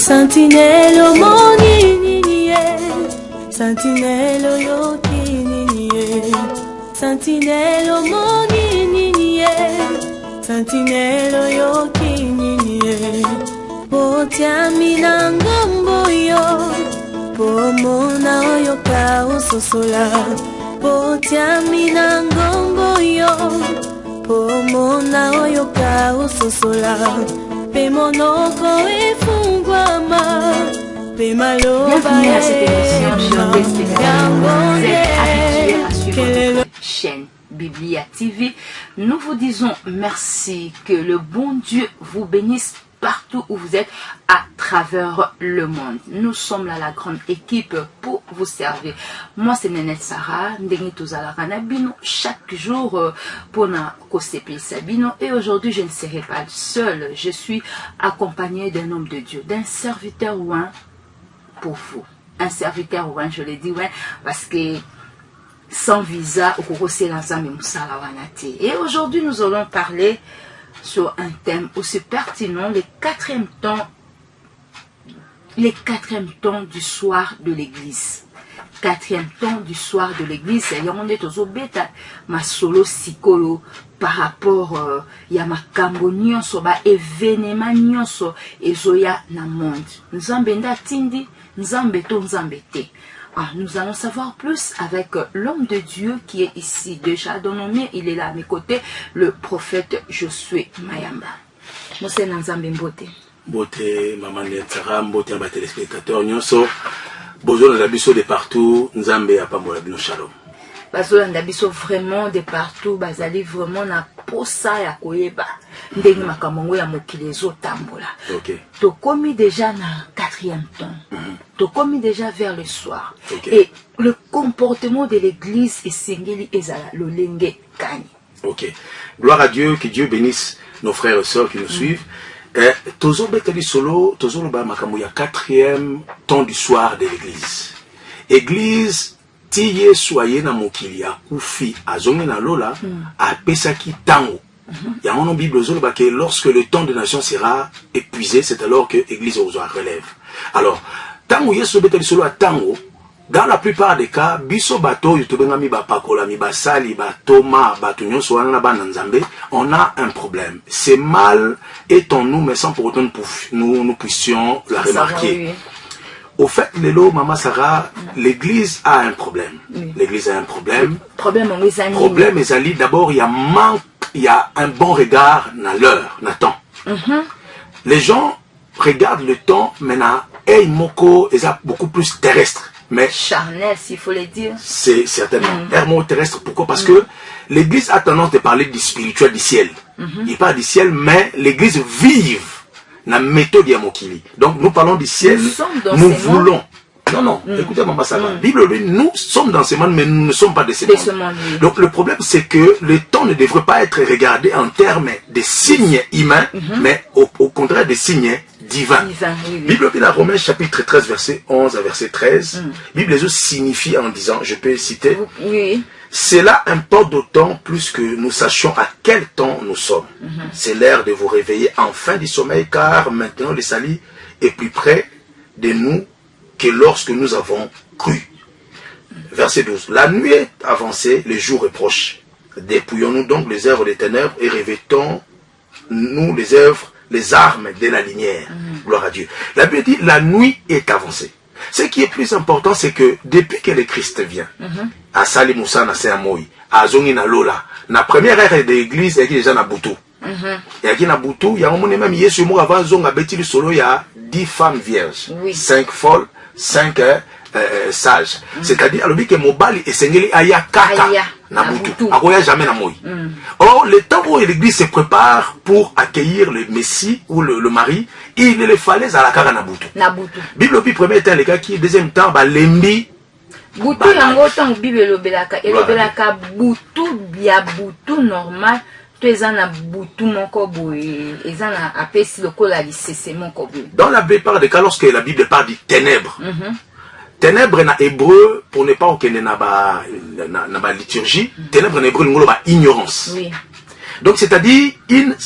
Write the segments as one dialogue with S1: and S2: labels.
S1: Sentinelle moniniye, sentinelle yokiniye, sentinelle moniniye, sentinelle yokiniye. Potiamina ngombo yo, pomona oyoka usosola. Potiamina ngombo yo, pomona oyoka usosola. Pemonoko efungwama, pemaloba
S2: bienvenue à cette émission, chers téléspectateurs. Vous êtes habitués à suivre notre chaîne Biblia TV. Nous vous disons merci, que le bon Dieu vous bénisse partout où vous êtes à travers le monde. Nous sommes là, la grande équipe, pour vous servir. Moi, c'est Nénette Sarah, chaque jour pour na Kosepe Sabino. Et aujourd'hui, je ne serai pas seule. Je suis accompagnée d'un homme de Dieu, d'un serviteur ouin pour vous. Un serviteur ouin, je l'ai dit, ouais, parce que sans visa, et aujourd'hui, nous allons parler sur un thème aussi pertinent, les quatrièmes temps du soir de l'église. Quatrième temps du soir de l'église, on est aux obéta, ma solo sikolo, par rapport ya makambo nyonso, ba événement nyonso, ezoya na monde. Nzambenda tindi, nzambeto nzambete. Nous allons savoir plus avec l'homme de Dieu qui est ici déjà dénommé, il est là à mes côtés, le prophète Josué Mayamba. Monsieur Nanzambe Mbote.
S3: Mbote, maman Netsara, Mbote à téléspectateurs, nyonso, bozo Ndabiso de partout, Nzambe à Pambola Bino Shalom.
S2: Bazo Ndabiso vraiment de partout, bazali vraiment na posa ya koyeba. Ndenge makamongo ya mokili ezotambola.
S3: Ok.
S2: To komi déjà na quatrième temps. To komi déjà vers le soir.
S3: Okay.
S2: Et le comportement de l'église est singeli ezala lolenge kani.
S3: Ok. Gloire à Dieu, que Dieu bénisse nos frères et sœurs qui nous suivent. Tozo Beteli Solo, Tozo Loba Makambo, il y a quatrième temps du soir de l'église. Église, tiye soye na mokili ya kufi, azongi na lola, a pesaki tango. Il y a mon Bible que lorsque le temps de nation sera épuisé, c'est alors que l'église relève. Alors, tango yeso Beteli Solo a tango, dans la plupart des cas, biso bato yotobenga mi bapakola mi basali batoma batunyo soana ba nzambe, on a un problème. C'est mal est en nous, mais sans pour autant nous puissions la remarquer. Oui. Au fait, Lélo, Maman Sarah, l'église a un problème. Oui. L'église a un problème.
S2: Problème
S3: Ezali, d'abord, il y a un bon regard dans l'heure, dans le temps. Les gens regardent le temps, mais na hey moko est beaucoup plus terrestre. Mais
S2: charnel, s'il faut le dire.
S3: C'est certainement terrestre. Pourquoi? Parce que l'église a tendance de parler du spirituel, du ciel. Il parle du ciel, mais l'église vive la méthode Yamokili. Donc nous parlons du ciel, nous voulons. Non, écoutez Maman Sarah. Bible dit, nous sommes dans ce monde, mais nous ne sommes pas de ce monde. Donc le problème, c'est que le temps ne devrait pas être regardé en termes de signes humains, mais au contraire des signes divins. Bible dit, la Romains chapitre 13, verset 11 à verset 13, Bible signifie en disant, je peux citer, cela importe d'autant plus que nous sachions à quel temps nous sommes. C'est l'heure de vous réveiller enfin du sommeil, car maintenant le salut est plus près de nous que lorsque nous avons cru. Verset 12. La nuit est avancée, le jour est proche. Dépouillons-nous donc les œuvres des ténèbres et revêtons-nous les armes de la lumière. Gloire à Dieu. La Bible dit, la nuit est avancée. Ce qui est plus important, c'est que depuis que le Christ vient, à Sali Moussa, na Seamoui, à Zongi na Lola, la première ère de l'église, il y a déjà na Boutou. Il y a na Boutou, il y a un moment même, Yesu Mou avant Zonga Beti le solo, il y a 10 femmes vierges, 5 folles, 5 sages. C'est-à-dire, alors que Mobali et Sengeli aya kaka na Boutou. Akoya jamais na moi. Or, le temps où l'église se prépare pour accueillir le Messie ou le mari, il ne le fallait à la kaka na Boutou. Bible au premier temps, les gars qui, deuxième temps, bah, lembi.
S2: Boutou yango temps Bible lobelaka. Et lobelaka Boutou, bia Boutou normal.
S3: Dans la plupart des cas, lorsque la Bible parle de ténèbres, ténèbres en hébreu, pour ne pas qu'il y ait na liturgie, ténèbres en hébreu, nous avons ignorance. Donc c'est-à-dire une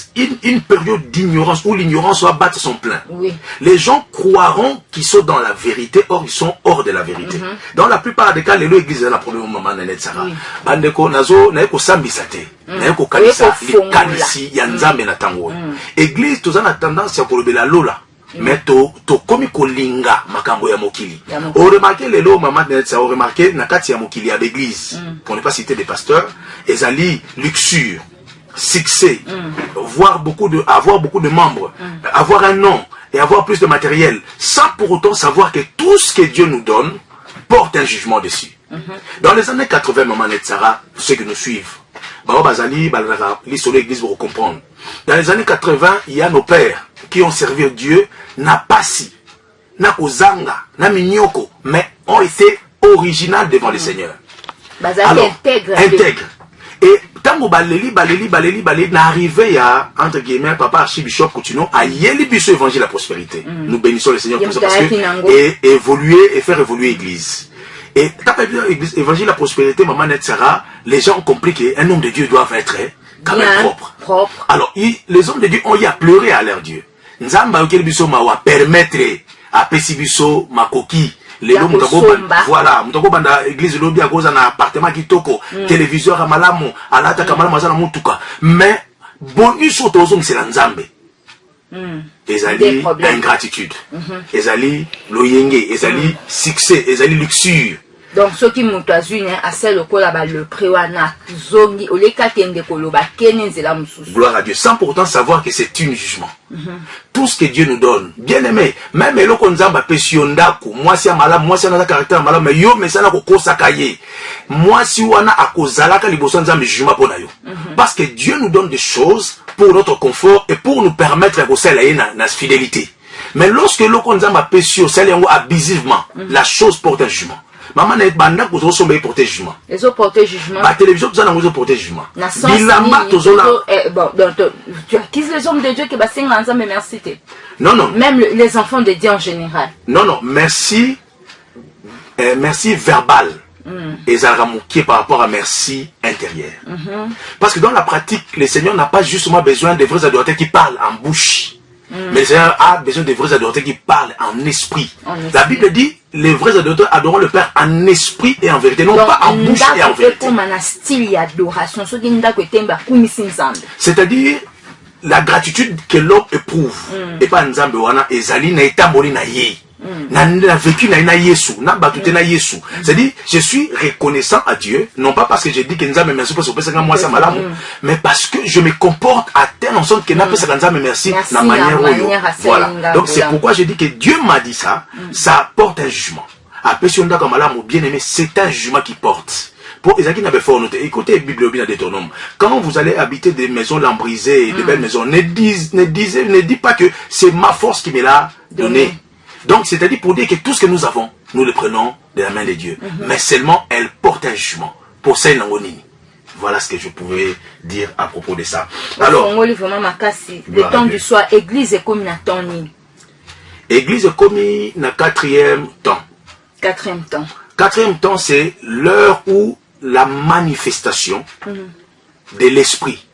S3: période d'ignorance où l'ignorance va battre son plein.
S2: Oui.
S3: Les gens croiront qu'ils sont dans la vérité, or ils sont hors de la vérité. Dans la plupart des cas, les lois églises la problème maman Nanette Sarah. Bandeko nazo na eko sambisate, na eko kanisa, li kanisi ya nzambe na tango. Église tozana tendance ya kolobela lola. Mais to komi kolinga makambo ya mokili. On remarque les lots maman Nanette Sarah, on remarque na kati ya mokili ya l'église. Pour ne pas citer des pasteurs, ezali luxure, succès, avoir beaucoup de membres, avoir un nom et avoir plus de matériel, sans pour autant savoir que tout ce que Dieu nous donne porte un jugement dessus. Dans les années 80, maman Sarah, ceux qui nous suivent, l'église pour comprendre. Dans les années 80, il y a nos pères qui ont servi Dieu, n'a pas si, n'a kozanga, n'a minyoko, mais ont été original devant le Seigneur. Alors, intègre. Et tango baleli n'arrivait à entre guillemets papa archibishop Coutinho à yeli biso évangile la prospérité. Nous bénissons le Seigneur pour ça parce que et évoluer et faire évoluer l'église. Et quand l'église évangile la prospérité maman Netsara, les gens ont compris qu'un homme de Dieu doit être quand même propre. Alors les hommes de Dieu ont y à pleurer à leur Dieu. Nzamba okeli biso mawa permettre à pesibiso makoki. Voilà, mutako banda église lobi à cause d'un appartement qui toko, téléviseur à malamu, alata kamala mazana mutuka. Mais bonus au tozong c'est l'anzambe. Ezali ingratitude. Ezali loyenge, ezali succès, ezali luxure.
S2: Donc ceux qui m'ont choisi à celle au là le préwana zongi au leka tende koloba kenenzela mususu.
S3: Gloire à Dieu sans pourtant savoir que c'est un jugement. Tout ce que Dieu nous donne, bien aimé, même eloko nzamba pesiondako, moi si amala, moi si ana caractère amala, mais yo mais ça na kokosa kaye. Moi si wana akozala ka liboso nzamba jugement pona yo. Parce que Dieu nous donne des choses pour notre confort et pour nous permettre de faire na fidélité. Mais lorsque l'oko nzamba pesio sel yango abusivement, la chose porte un jugement. Maman n'est pas là pour porter jugement.
S2: Les autres portent jugement.
S3: La télévision, tu as porter jugement.
S2: Tu acquises les hommes de Dieu qui bassin ensemble, merci.
S3: Non.
S2: Même les enfants de Dieu en général.
S3: Non. Merci verbal. Et ça ramouqué par rapport à merci intérieur. Parce que dans la pratique, le Seigneur n'a pas justement besoin de vrais adorateurs qui parlent en bouche. Mais le Seigneur a besoin de vrais adorateurs qui parlent en esprit. La Bible dit les vrais adorateurs adoreront le Père en esprit et en vérité, non pas en bouche et en vérité. C'est-à-dire la gratitude que l'homme éprouve. Et pas nzambe wana ezali na etamboli na ye. Na vécu na Yesu, na batute na Yesu. C'est-à-dire je suis reconnaissant à Dieu, non pas parce que je dis que nzambe merci parce que moi ça malamu, mais parce que je me comporte à tel en sorte que n'a pas ça nzambe merci na manière oyo. Voilà. Donc c'est pourquoi je dis que Dieu m'a dit ça, ça porte un jugement. Après si on a comme malamu bien aimé, c'est un jugement qui porte. Pour Isaac n'avait pas noté. Écoutez la Bible bien Deutéronome. Quand vous allez habiter des maisons lambrisées, de belles maisons, ne dites pas que c'est ma force qui me l'a donné. Donc, c'est-à-dire pour dire que tout ce que nous avons, nous le prenons de la main de Dieu. Mais seulement, elle porte un jugement. Pour celle Nangoni. Voilà ce que je pouvais dire à propos de ça. Alors,
S2: le temps du soir, église est comme na temps ni.
S3: Église est comme na quatrième temps. Quatrième temps, c'est l'heure où la manifestation de l'esprit.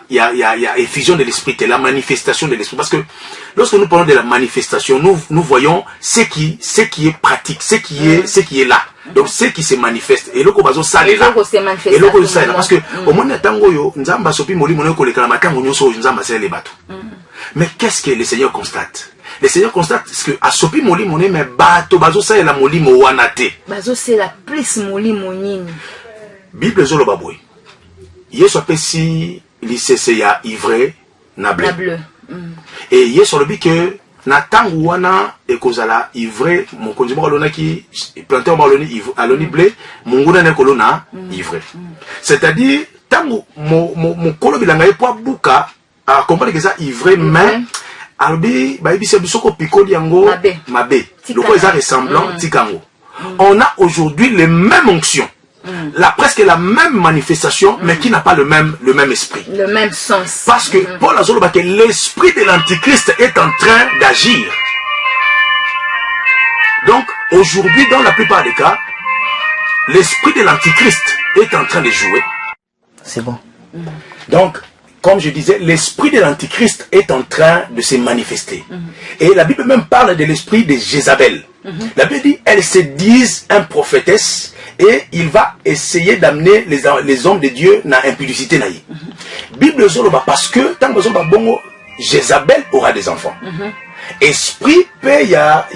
S3: Il y a effusion de l'esprit, c'est la manifestation de l'esprit. Parce que lorsque nous parlons de la manifestation, nous voyons ce qui est pratique, ce qui est là. Donc ce qui se manifeste. Et l'oko bazo ça là. Et l'oko ça là. Parce que au moins tango yo, nzamba sopi moli mono kolekala matango nyoso nzamba c'est les bateaux. Mais qu'est-ce que le Seigneur constate? Le Seigneur constate que à sopi moli moné mais bateau bazo ça la moli mo wanate.
S2: Bazo c'est la plus moli monine.
S3: Bible zolo baboy. Yesu apesi lycée ya ivre na bleu. Et yesu lobi que na tangu wana ekozala ivre mon konzimo kolona ki planter maloni aloni blé munguna ne kolona ivre. C'est-à-dire tangu mon kolo bilanga e po buka a comprendre que ça ivre mais albi ba ebise bisoko pikoli yango mabe. Loko eza ressemblant tikango. On a aujourd'hui les mêmes onctions. Presque la même manifestation, mais qui n'a pas le même esprit.
S2: Le même sens.
S3: Parce que Paul Azoloba, que l'esprit de l'antichrist est en train d'agir. Donc, aujourd'hui, dans la plupart des cas, l'esprit de l'antichrist est en train de jouer.
S4: C'est bon.
S3: Donc, comme je disais, l'esprit de l'antichrist est en train de se manifester. Et la Bible même parle de l'esprit de Jézabel. La Bible dit, elle se disent un prophétesse et il va essayer d'amener les hommes de Dieu dans l'impudicité. Bible zoloba parce que tant que bongo, Jézabel aura des enfants. Esprit, il y a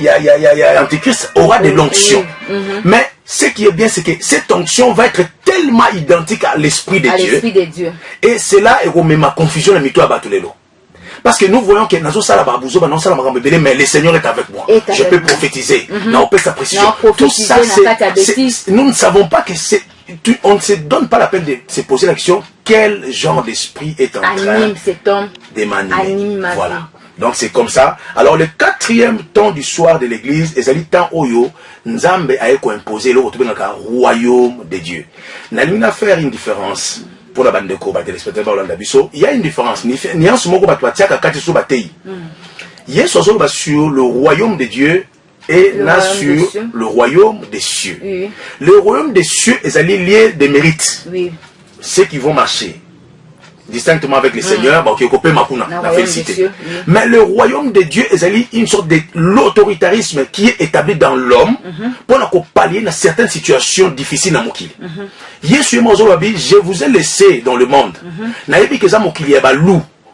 S3: antichrist aura de l'onction. Mais ce qui est bien, c'est que cette onction va être tellement identique à l'esprit de Dieu. Et c'est là où ma confusion est mise à Batulelo. Parce que nous voyons que mais le Seigneur est avec moi. Je peux prophétiser. On peut s'apprécier. Tout ça, nous ne savons pas que c'est. On ne se donne pas la peine de se poser la question quel genre d'esprit est en train de m'animer. Voilà. Donc c'est comme ça. Alors le 4e temps du soir de l'église, ezali temps oyo Nzambe a imposé le royaume de Dieu. N'alina faire une différence pour la bande de cours, il y a une différence. Il y a sur le royaume de Dieu et là sur le royaume des cieux. Le royaume des cieux est lié des mérites. Ceux qui vont marcher distinctement avec le Seigneur, la félicité. Mais le royaume de Dieu est une sorte de l'autoritarisme qui est établi dans l'homme pour pallier dans certaines situations difficiles à Mokili. Je vous ai laissé dans le monde.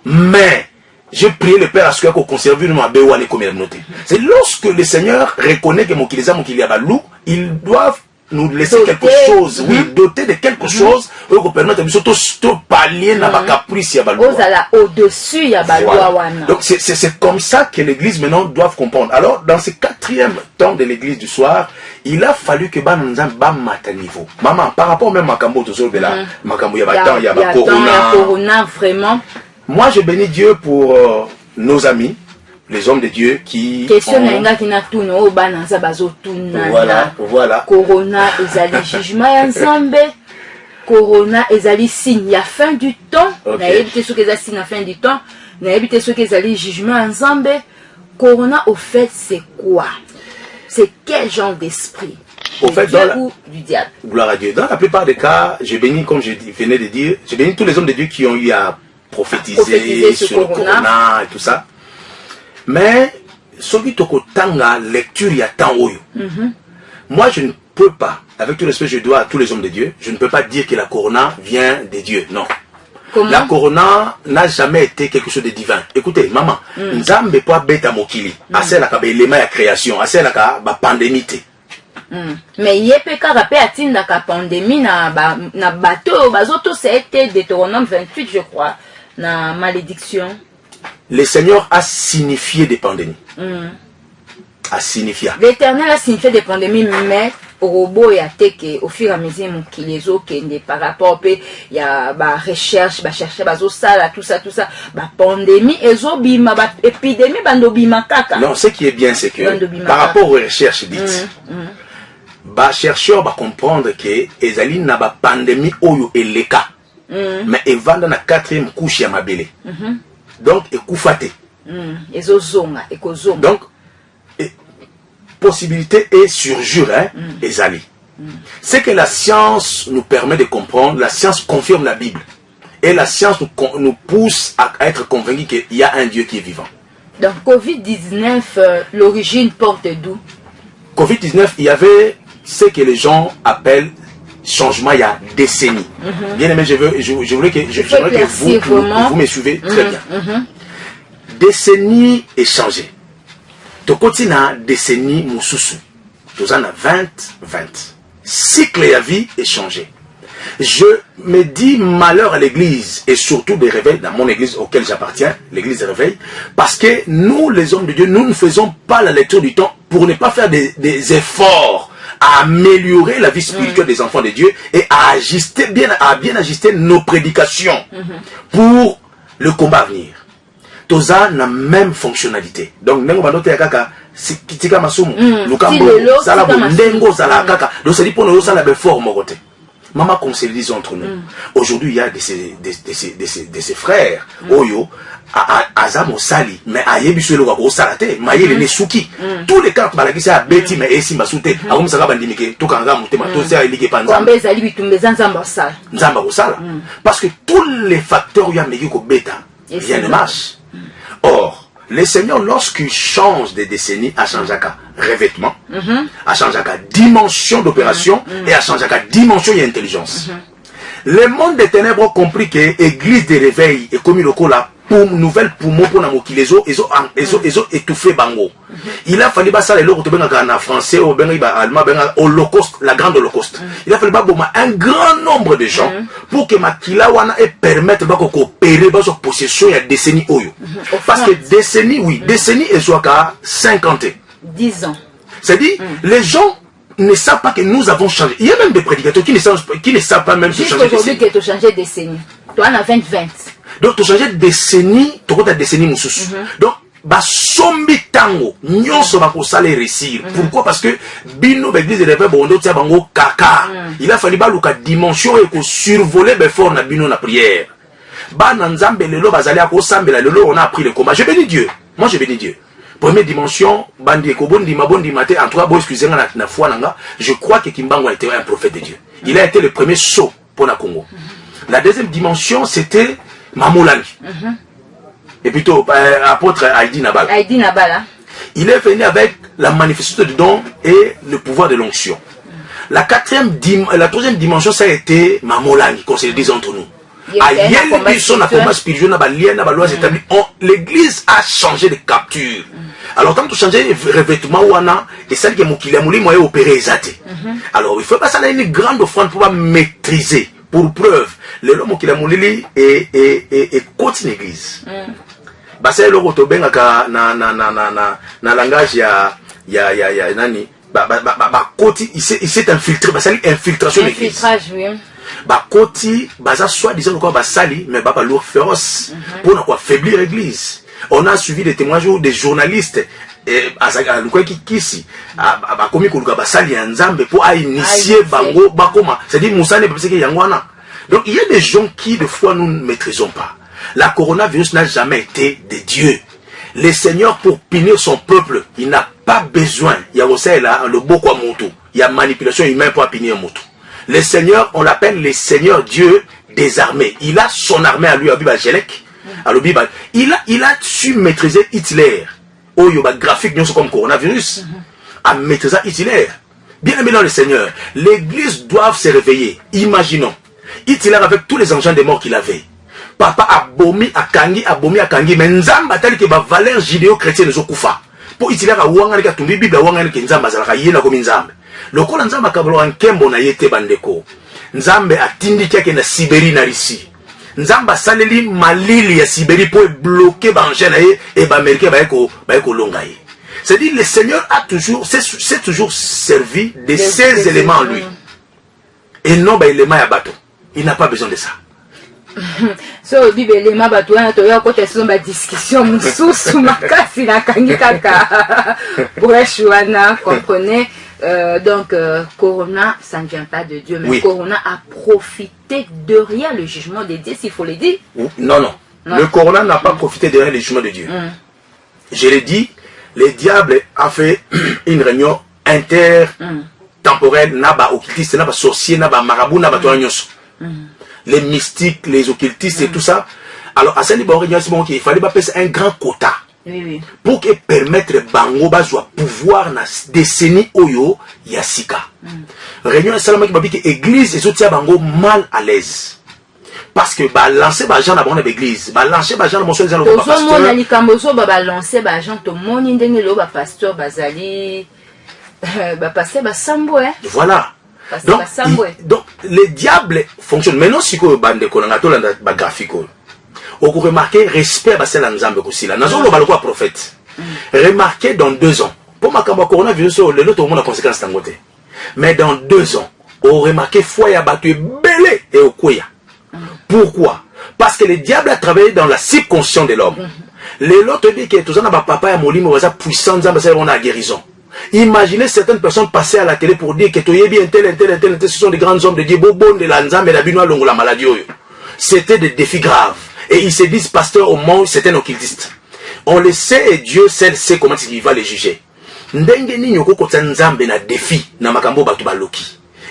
S3: Mais j'ai prié le Père à ce qu'on conserve ma béwa les communautés. C'est lorsque le Seigneur reconnaît que Mokili ils doivent nous laisser quelque chose, doter de quelque chose pour permettre de pallier na caprice ya balwa.
S2: Au-dessus ya balwa.
S3: Donc c'est comme ça que l'église maintenant doit comprendre. Alors dans ce 4e temps de l'église du soir, il a fallu que bananza ba mata niveau. Maman, par rapport même à Makambo toujours de là, Makambo ya batan ya ba
S2: corona vraiment.
S3: Moi je bénis Dieu pour nos amis, les hommes de Dieu qui voilà.
S2: Corona ezali jugement ya Nzambe. Corona ezali signe ya fin du temps. Na yebite ce que ezali signe ya fin du temps. Na yebite ce que ezali jugement ya Nzambe. Corona au fait c'est quoi? C'est quel genre d'esprit?
S3: Au fait,
S2: du diable.
S3: Gloire à Dieu. Dans la plupart des cas, je bénis, comme je venais de dire, je bénis tous les hommes de Dieu qui ont eu à prophétiser sur le corona et tout ça. Mais, celui qui a lecture, il y a tant oyo. Moi, je ne peux pas, avec tout le respect que je dois à tous les hommes de Dieu, je ne peux pas dire que la corona vient de Dieu. Non.
S2: Comment?
S3: La corona n'a jamais été quelque chose de divin. Écoutez, maman, Nzambe pas bêta mokili. Assez la élément de création, assez la pandémie.
S2: Mais il y a la pandémie na bateau, bazoto c'était Deutéronome 28 je crois, na malédiction.
S3: Le Seigneur a signifié des pandémies. A signifié.
S2: L'Éternel a signifié des pandémies, mais au robot et à teke au fur et à mesure qui les autres par rapport il y a recherche, chercher ça tout ça pandémie ezobima épidémie bandobima kaka.
S3: Non, ce qui est bien c'est que par rapport aux recherches dites chercheurs va comprendre que ezali na ba pandémie oyo eleka mais evanda na 4e couche ya mabele. Donc ekufate. Donc possibilité et surjure ezali. C'est que la science nous permet de comprendre, la science confirme la Bible et la science nous pousse à être convaincus qu'il y a un Dieu qui est vivant.
S2: Donc Covid-19 l'origine porte d'où?
S3: Covid-19 il y avait ce que les gens appellent changement il y a décennies. Bien aimé, je voulais que vous me suivez très bien. Décennie est changé. Tokotina décennie mususu. Tozana 20. Cycle ya vie est changé. Je me dis malheur à l'église et surtout des réveils dans mon église auquel j'appartiens, l'église des réveils, parce que nous les hommes de Dieu, nous ne faisons pas la lecture du temps pour ne pas faire des efforts à améliorer la vie spirituelle des enfants de Dieu et à bien ajuster nos prédications pour le combat à venir. Toza na même fonctionnalité. Donc nengo bandote ya kaka kitika masumu lukambo sala bo ndengo sala kaka. Donc c'est pour nous ça la forme côté. maman qu'on se le dise entre nous. Aujourd'hui, il y a de ces frères, Oyo, Azam au Sali, mais Ayebi sur le Wabo Salate, Maye le Nesuki. Tous les cas, Balakisa a Betty, mais Essi Masute, Aum Saga Bandimike, Tokanga Mutema, Tosia et Ligue Panza. Nzamba au Sala. Parce que tous les facteurs, il y a Megiko Beta, rien ne marche. Or, le Seigneur, lorsqu'il change des décennies, a changé à revêtement, a changé à dimension d'opération et a changé à dimension et intelligence. Le monde des ténèbres a compris que l'église de réveil est comme une nouvelle poumon pour nous les ont étouffé bango. Il a fallu ça les lots en français au allemand holocauste, la grande holocauste. Il a fallu un grand nombre de gens pour que Makila wana et permettre de coopérer dans sa possession il y a décennies oyo. Parce que décennies oui, décennies et soit 50 ans.
S2: 10 ans.
S3: C'est-à-dire les gens ne savent pas que nous avons changé. Il y a même des prédicateurs qui ne savent pas même
S2: changer. Aujourd'hui que tu as changé de décennie. Toi, on a 20-20.
S3: Donc, tu as changé de décennie, tu as décennie moussous. Donc, sombi tango, nyonso ba ko sala réussir. Pourquoi? Parce que bino l'église de réveil bondo tia bango kaka. Il a fallu ba luka dimension et ko survoler before na bino na prière. Ba na nzambe lelo bazali ko sambela lelo on a appris le combat. Je bénis Dieu. Moi je bénis Dieu. Première dimension, bandi ko bondi maté en tout cas bon excusez na foi nanga, je crois que Kimbango était un prophète de Dieu. Il a été le premier saut pour la Congo. La deuxième dimension c'était Mamolani. Et plutôt apôtre Heidi Nabal.
S2: Heidi Nabal. Hein?
S3: Il est venu avec la manifestation du don et le pouvoir de l'onction. La troisième dimension, ça a été Mamolani, qu'on se le dise entre nous. L'église a changé de capture. Alors, quand tu changes de revêtement, et celle qui est opéré. Alors, il faut pas ça une grande offrande pour maîtriser. Pour preuve, le l'homme qui l'a moulé est côté l'église. C'est le rotobenga na langage ya nani côté il s'est infiltré c'est infiltration de l'église. Côté baza soit disant quoi sali mais pas lourd féroce pour ne pas faiblir l'église. On a suivi des témoignages des journalistes et à quoi qui ici comme ko luka basali ya nzambe pour initier bango bakoma c'est-à-dire Moussa ne peut pas que yangwana. Donc il y a des gens qui de fois nous ne maîtrisons pas. La coronavirus n'a jamais été de Dieu. Le Seigneur pour punir son peuple, il n'a pas besoin. Il y a aussi là le boko moto. Il y a manipulation humaine pour punir un moto. Le Seigneur, on l'appelle le Seigneur Dieu des armées. Il a son armée à lui, à Biba Jelek. Il a su maîtriser Hitler. Oh, il y a graphique comme coronavirus. À maîtriser Hitler. Bien aimé dans le Seigneur, l'église doit se réveiller. Imaginons. Hitler avec tous les engins de mort qu'il avait. Papa abomi akangi mais nzamba tali ke ba valeur judéo-chrétienne zokufa. Po Hitler a wanga ka tumbi Bible wanga ke nzamba zalaka yena ko nzambe. Lokola nzamba kabalo ankembo na yete bandeko. Nzambe atindi kyake na Sibérie na Russie. Nzamba saleli malili ya Sibérie pour bloquer bangela et ba américain ba eko longaye. C'est-à-dire le Seigneur a toujours c'est toujours servi de ces éléments en lui. Et non ba éléments ya bateau. Il n'a pas besoin de ça.
S2: So Bible ma bato na to ya ko teso ba discussion sous makasi na kangika ka Bouchouana comprenez donc Corona ça ne vient pas de Dieu mais oui. Corona a profité de rien le jugement de Dieu s'il faut le dire.
S3: Non. Le Corona n'a pas profité de rien le jugement de Dieu. Je l'ai dit, le diable a fait une réunion intertemporelle naba occultiste naba sorcier naba marabout naba toanyos. Les mystiques, les occultistes et tout ça. Alors, à ce niveau, il fallait passer un grand quota pour que permettre Bango Bazwa pouvoir na décennie Oyo Yasika. Réunion Salama qui m'a dit que l'église et soutien Bango mal à l'aise. Parce que lancer Bajan à bonne église, lancer Bajan à mon soeur
S2: pasteur. Lancer Bajan to moni ndenge lo ba pasteur bazali ba pasteur ba sambo
S3: Voilà. Donc, le diable fonctionne. Maintenant, si vous avez un graphique, vous remarquez respect à la Nzambe aussi. Là, nous avons le prophète. Remarquez dans 2 ans. Pour ma coronavirus, le lot au monde a conséquence d'un côté. Mais dans 2 ans, vous remarquez foi a battu belé et au koya. Pourquoi? Parce que le diable a travaillé dans la subconscience de l'homme. Les lots te dit que tout ça n'a pas papa et molimo, ça puissant, ça on a guérison. Imaginez certaines personnes passer à la télé pour dire que ce sont des grands hommes de Dieu, de l'anzam et la binois longue la maladie. C'était des défis graves. Et ils se disent, pasteur, au monde, c'est un occultiste. On le sait et Dieu seul sait comment il va les juger.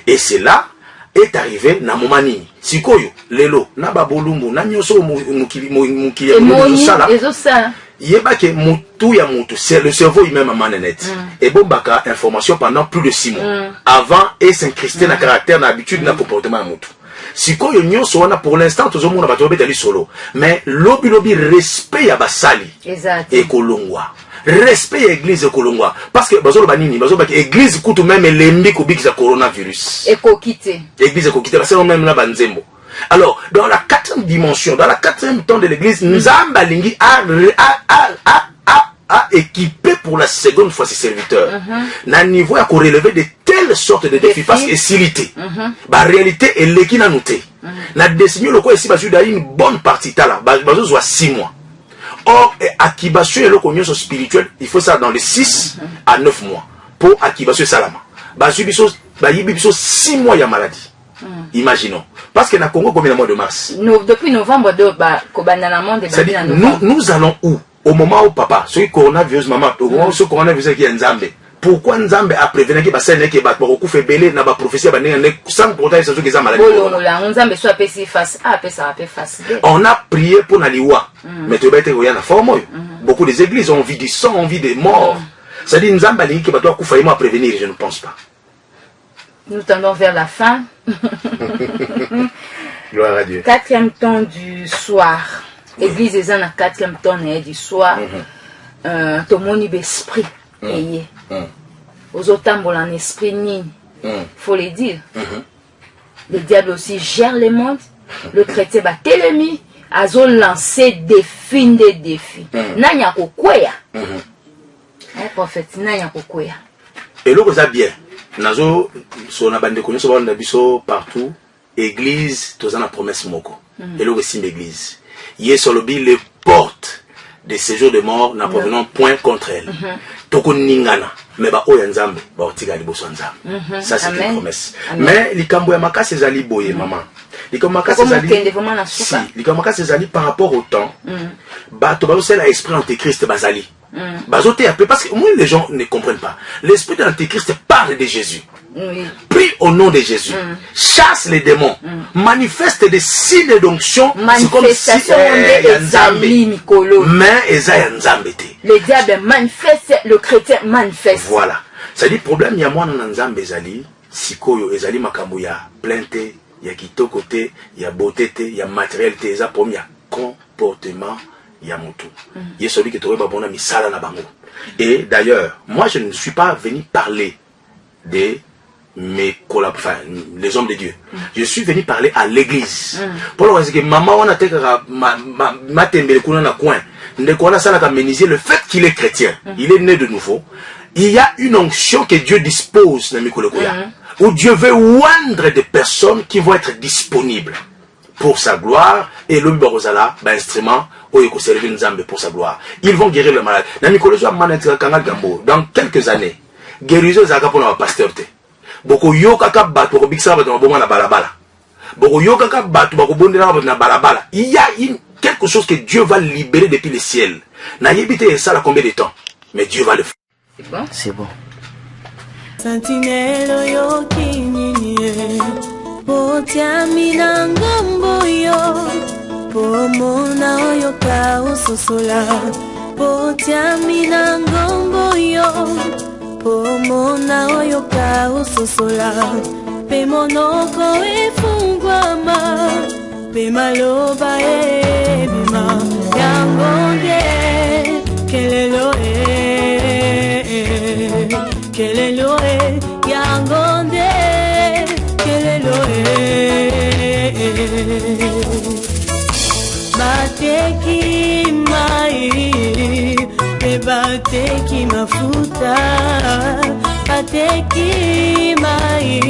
S3: Et cela est arrivé na momani. Sikoyo, lelo, na babolumbu, na nyoso mukili yeba ke mutu ya mutu, c'est le cerveau lui-même à manenet. Et bon baka information pendant plus de 6 mois. Avant et s'incruster na caractère, na habitude, na comportement à mutu. Sikoyo nyoso wana pour l'instant tozo mona bato betali solo. Mais lobi respect ya basali.
S2: Exact.
S3: Et kolongwa. Respect à l'église kolongwa. Parce que bazolo banini, bazolo baki église kutu même lembi kubiki coronavirus.
S2: Et kokite.
S3: Église kokite parce que même la banzembo. Alors, dans la 4e dimension, dans la 4e temps de l'église, Nzamba Lingi a équipé pour la 2e fois ses serviteurs. N'a niveau à relever de telles sortes de défis parce que silité. La réalité est l'équipe à noter. N'a désigné le quoi ici, parce qu'il y a une bonne partie là, parce soit 6 mois. Or, activation et le cognon spirituel, il faut ça dans les 6 à 9 mois. Pour activation salama. Parce qu'il y a 6 mois, il y a maladie. Imaginons. Parce que na Congo, combien de mois de mars?
S2: Depuis novembre,
S3: nous allons où? Au moment où papa, ce coronavirus, maman, au moment où ce coronavirus qui est Nzambe. Pourquoi Nzambe a prévenu que ça n'est pas pour coup fait belé n'a pas prophétie sans pourtant ils ont maladie. On a prié pour Naliwa. Mais tu vas être en forme. Beaucoup des églises ont envie du sang, ont envie des morts. Ça dit Nzambe qui va toi prévenir, je ne pense pas.
S2: Nous tendons vers la fin.
S3: Gloire à Dieu.
S2: 4e temps du soir. Église est en 4e temps du soir. Ton mon esprit. Aux autres en esprit ni. Faut le dire. Le diable aussi gère le monde. Le chrétien va télémi. Azo lancer des défis. Nanya kokwea. Prophète nanya kokwea.
S3: Et l'eau ça bien. Nazo so na bande konyo so ba na biso partout église tozana promesse moko et le récit d'église yesolobi les portes de séjour de mort n'a provenant point contre elle toko ningana mais ba oya nzambe ba otika liboso nzambe ça c'est une promesse. Mais likambo ya makasi ezali boye maman likambo makasi ezali si likambo makasi ezali par rapport au temps ba to ba osela esprit antéchrist bazali bazoté appelé parce que moi les gens ne comprennent pas. L'esprit de l'antéchrist parle de Jésus. Prie au nom de Jésus. Chasse les démons. Manifeste des signes d'onction. C'est comme si mais
S2: le diable manifeste, le chrétien manifeste.
S3: Voilà. Ça dit problème il y a moi dans Nzambe ezali sikoyo ezali makambo ya plainte, ya kitoko te, ya beauté te, ya matériel te, eza pour ya comportement. Et d'ailleurs, moi je ne suis pas venu parler de mes collaborateurs, les hommes de Dieu. Je suis venu parler à l'église. Pour le que maman on a été le fait qu'il est chrétien, il est né de nouveau. Il y a une onction que Dieu dispose dans où Dieu veut oindre des personnes qui vont être disponibles pour sa gloire et le barozala instrument pour sa gloire. Ils vont guérir le malade. Dans quelques années, guérison zaka pour la pasteur. Boko yo kaka bato ko biksa bato bonga na balabala. Boko yo kaka bato bako bondela na balabala. Il y a quelque chose que Dieu va libérer depuis le ciel. Na yebite ça la combien de temps? Mais Dieu va le faire.
S2: C'est bon.
S3: C'est bon.
S1: Sentinelo yo kinyinie. Potiamina ngambo yo. Pomona oyo ka usosola. Potiamina ngambo yo. Pomona oyo ka usosola. Pe monoko efungwama. Pe maloba ebima. Yangonde kelelo kelelo yangonde kelelo bateki mai pe bateki mafuta bateki mai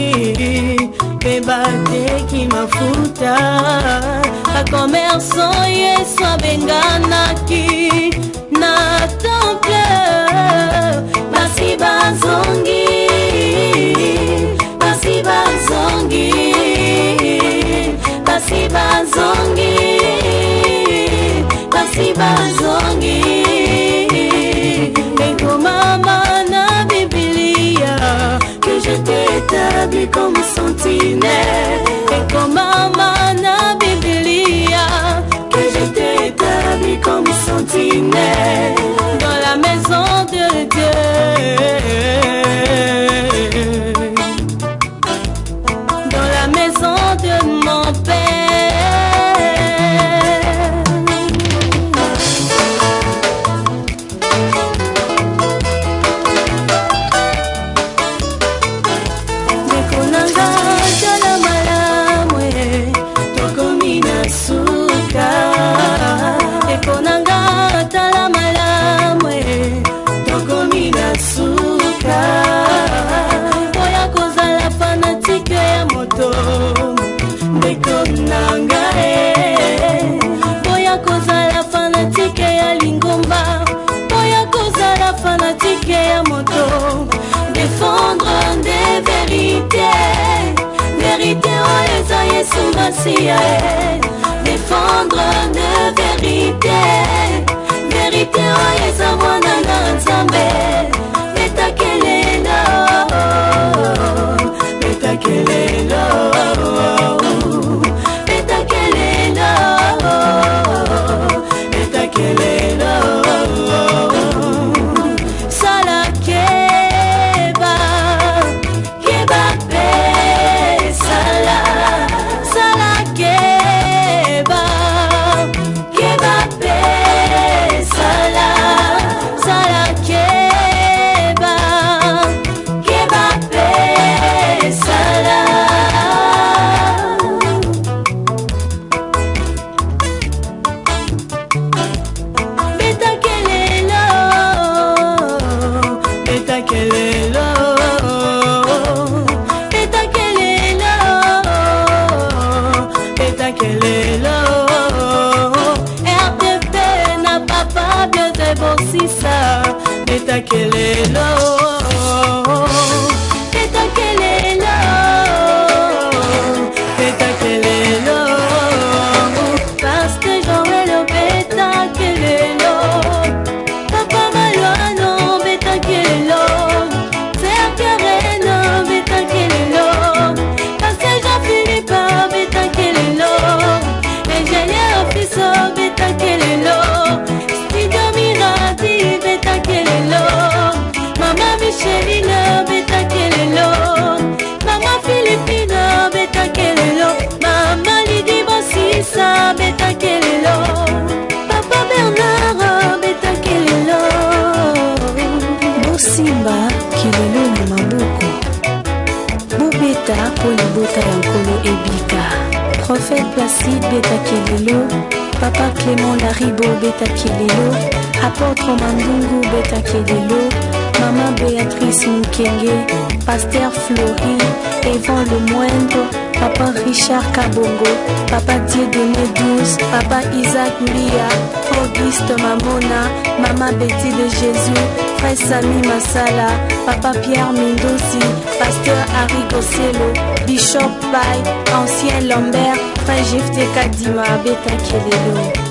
S1: pe bateki mafuta a commerçant yesu abenganaki na temple basi bazo établi comme sentinelle. Et comme maman na Biblia, que je t'ai établi comme sentinelle dans la maison de Dieu, dans la maison de mon Père. Défendre des vérités, vérité oh eza Yesu Masia. Défendre des vérités, vérité oh eza mwana na Nzambe. Betakelelo, betakelelo, betakelelo, betakelelo. Betakelelo, betakelelo, betakelelo. Pasteur Joël betakelelo, Papa Maluano betakelelo, Sœur Karen betakelelo, Pasteur Jean-Philippe betakelelo, Ingénieur Officer betakelelo, Studio Mirati betakelelo, Mama Micheline betakelelo, Mama Philippine betakelelo, Mama Lydie Bossissa betakelelo, Papa Bernard betakelelo.
S4: Bosimba kilelo na maboko, bobeta po libota ya nkolo ebika. Prophète Placide betakelelo, Papa Clément Laribo betakelelo, Apôtre Mandungu betakelelo, Maman Béatrice Mukenge, Pasteur Flori, Evan Le Moindre, Papa Richard Kabongo, Papa Dieudonné 12, Papa Isaac Mlia, Auguste Mamona, Maman Betty de Jésus, Frère Sami Masala, Papa Pierre Mendozi, Pasteur Harry Gosselo, Bishop Pai, Ancien Lambert, Frère Jefte Kadima betakelelo.